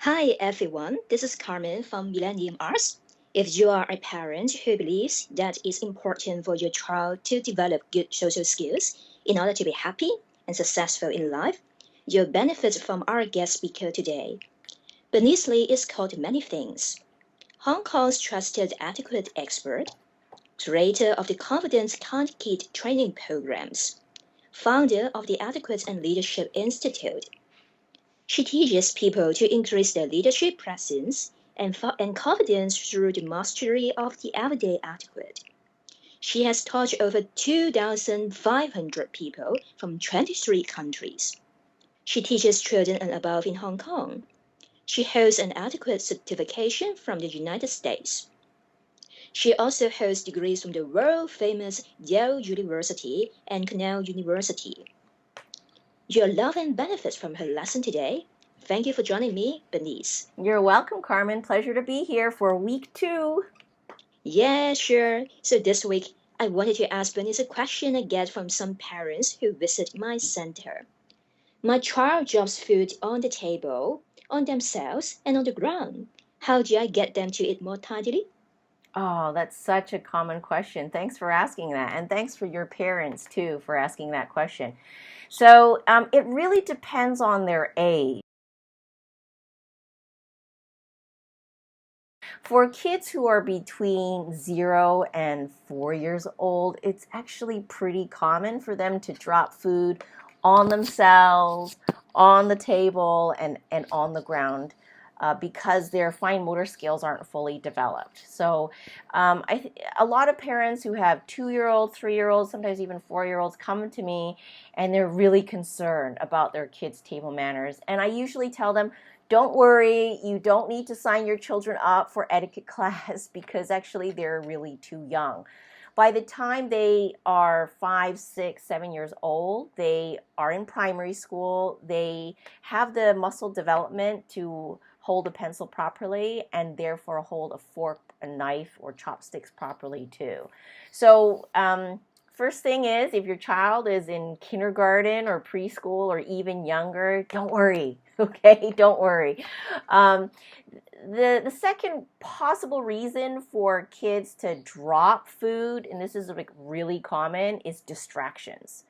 Hi everyone, this is Carmen from Millennium Arts. If you are a parent who believes that it's important for your child to develop good social skills in order to be happy and successful in life, you'll benefit from our guest speaker today. Bernice Lee is called many things. Hong Kong's trusted etiquette expert, creator of the Confidence Kid training programs, founder of the Etiquette and Leadership Institute. She teaches people to increase their leadership presence and confidence through the mastery of the everyday etiquette. She has taught over 2,500 people from 23 countries. She teaches children and above in Hong Kong. She holds an etiquette certification from the United States. She also holds degrees from the world-famous Yale University and Cornell University. You'll love and benefit from her lesson today. Thank you for joining me, Bernice. You're welcome, Carmen. Pleasure to be here for week 2. Yeah, sure. So this week, I wanted to ask Bernice a question I get from some parents who visit my center. My child drops food on the table, on themselves, and on the ground. How do I get them to eat more tidily? Oh, that's such a common question. Thanks for asking that. And thanks for your parents, too, for asking that question. So it really depends on their age. For kids who are between 0 and 4 years old, it's actually pretty common for them to drop food on themselves, on the table, and on the ground. Because their fine motor skills aren't fully developed. So a lot of parents who have 2-year-olds, 3-year-olds, sometimes even 4-year-olds come to me and they're really concerned about their kids' table manners. And I usually tell them, don't worry, you don't need to sign your children up for etiquette class because actually they're really too young. By the time they are 5, 6, 7 years old, they are in primary school. They have the muscle development to hold a pencil properly and therefore hold a fork, a knife, or chopsticks properly too. So first thing is, if your child is in kindergarten or preschool or even younger, don't worry, okay? Don't worry. The second possible reason for kids to drop food, and this is really common, is distractions.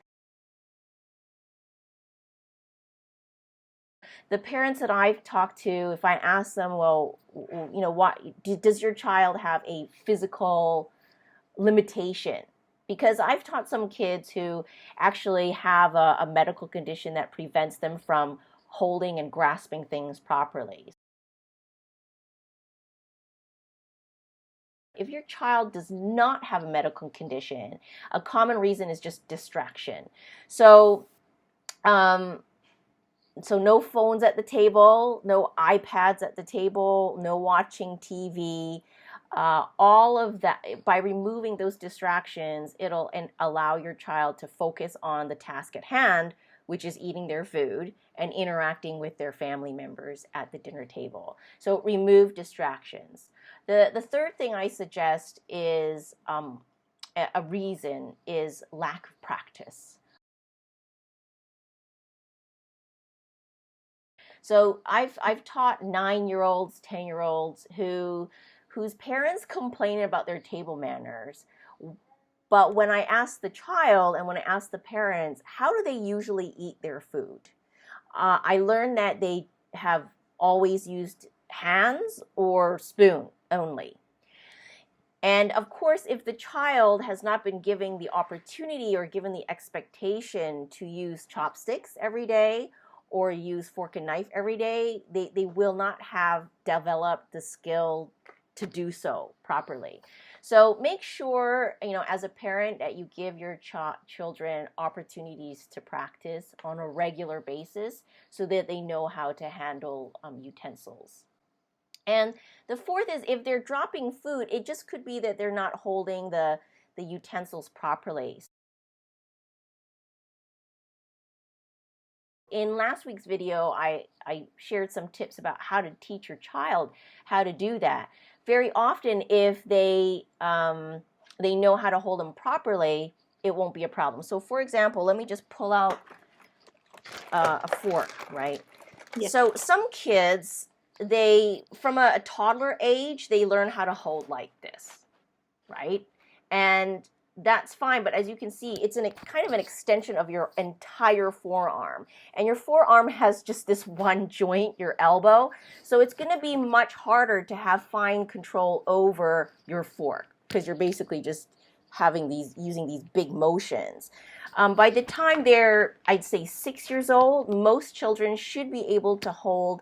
The parents that I've talked to, if I ask them, well, does your child have a physical limitation? Because I've taught some kids who actually have a medical condition that prevents them from holding and grasping things properly. If your child does not have a medical condition, a common reason is just distraction. So, so no phones at the table, no iPads at the table, no watching TV. All of that, by removing those distractions, it'll allow your child to focus on the task at hand, which is eating their food and interacting with their family members at the dinner table. So remove distractions. The third thing I suggest is a reason is lack of practice. So I've taught 9-year-olds, 10-year-olds whose parents complain about their table manners. But when I ask the child and when I ask the parents, how do they usually eat their food? I learned that they have always used hands or spoon only. And of course, if the child has not been given the opportunity or given the expectation to use chopsticks every day or use fork and knife every day, they will not have developed the skill to do so properly. So make sure, as a parent, that you give your children opportunities to practice on a regular basis so that they know how to handle utensils. And the fourth is if they're dropping food, it just could be that they're not holding the utensils properly. In last week's video, I shared some tips about how to teach your child how to do that. Very often, if they know how to hold them properly, it won't be a problem. So for example, let me just pull out a fork, right? Yeah. So some kids they, from a toddler age, they learn how to hold like this, right? And that's fine, but as you can see, it's kind of an extension of your entire forearm. And your forearm has just this one joint, your elbow. So it's going to be much harder to have fine control over your fork because you're basically just using these big motions. By the time they're, I'd say, 6 years old, most children should be able to hold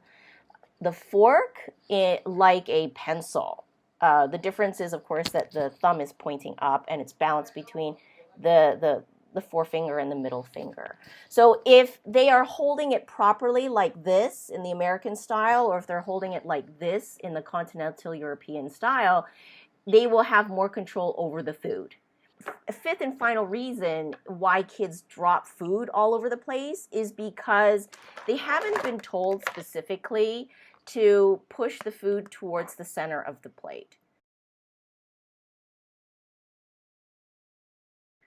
the fork like a pencil. The difference is, of course, that the thumb is pointing up and it's balanced between the forefinger and the middle finger. So if they are holding it properly like this in the American style, or if they're holding it like this in the continental European style, they will have more control over the food. A fifth and final reason why kids drop food all over the place is because they haven't been told specifically to push the food towards the center of the plate.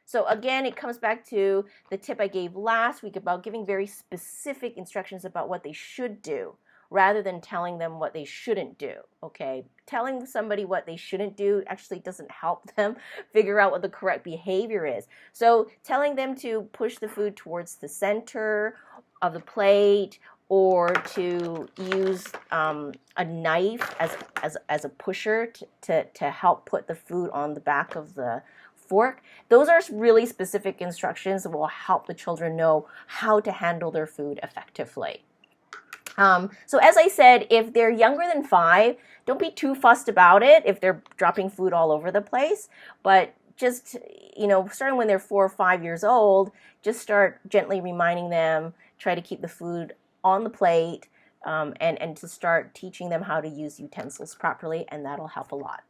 So again, it comes back to the tip I gave last week about giving very specific instructions about what they should do rather than telling them what they shouldn't do, okay? Telling somebody what they shouldn't do actually doesn't help them figure out what the correct behavior is. So telling them to push the food towards the center of the plate or to use a knife as a pusher to help put the food on the back of the fork. Those are really specific instructions that will help the children know how to handle their food effectively. So as I said, if they're younger than 5, don't be too fussed about it if they're dropping food all over the place. But just, starting when they're 4 or 5 years old, just start gently reminding them, try to keep the food on the plate, and to start teaching them how to use utensils properly, and that'll help a lot.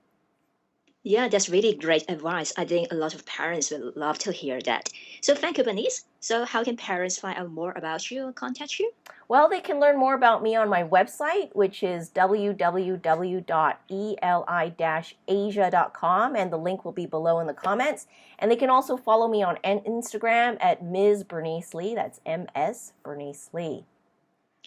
Yeah, that's really great advice. I think a lot of parents will love to hear that. So thank you, Bernice. So how can parents find out more about you or contact you? Well, they can learn more about me on my website, which is www.eli-asia.com, and the link will be below in the comments. And they can also follow me on Instagram at Ms. Bernice Lee. That's MS Bernice Lee.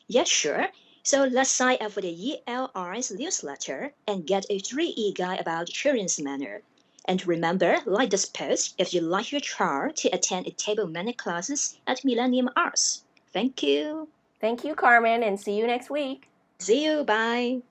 Yeah, sure. So let's sign up for the ELR's newsletter and get a 3E guide about children's manner. And remember, like this post if you like your child to attend a table manner classes at Millennium Arts. Thank you. Thank you, Carmen, and see you next week. See you. Bye.